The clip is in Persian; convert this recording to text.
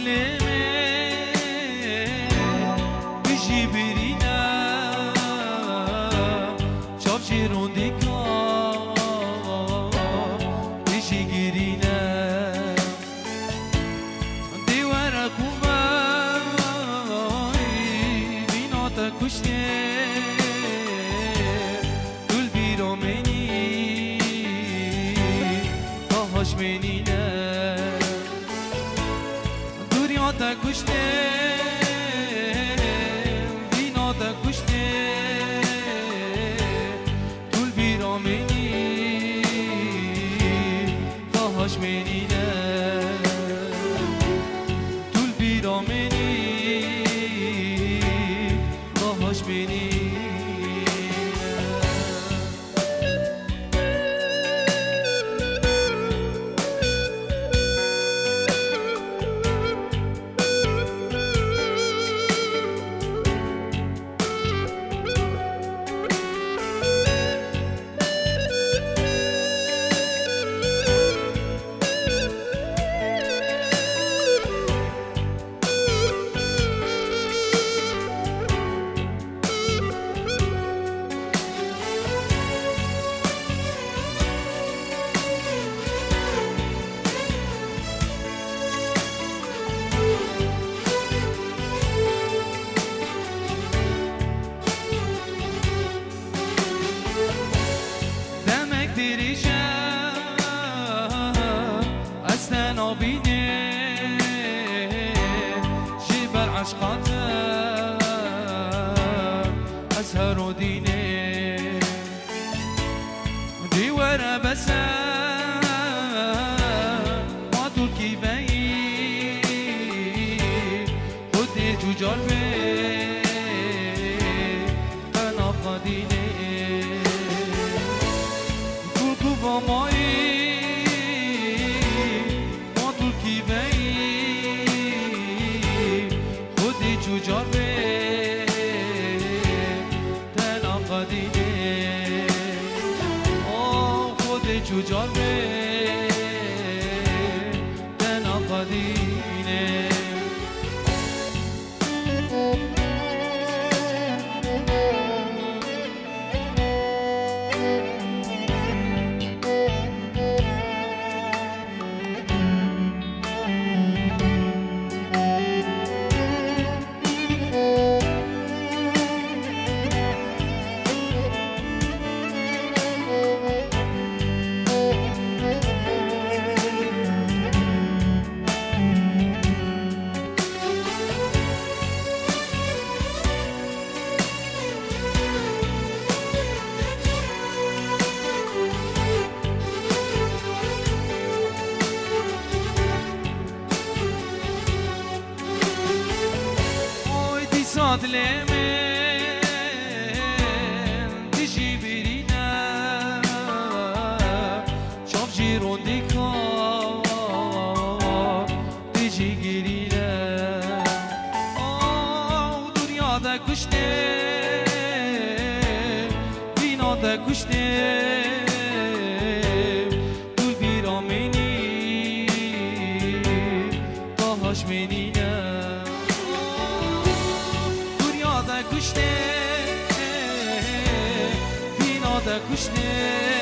دلمه بجی برینه چاف جیرون دیکا بجی گیرینه دیواره کومای بینا تا کشته دل بیرو منی تاهاش منینه دنیا تا کشته بینا تا کشته دل بیرو منی تاهاش منینه دل بیرو منی تاهاش منینه عشقاتم أزهر وديني ديوارا بسا ما تركي بي خدي تجار بي أنا قديني تركو بماي ما تركي بي چوجار به تن آقادینه خود چوجار به تن آقادینه دلمه دیجی برینه چاف جیرون دیکا دیجی گیرینه دنیا دا کشته بینا دا کشته دل بیرا منی تاهاش منینه کشته بینا دا کشته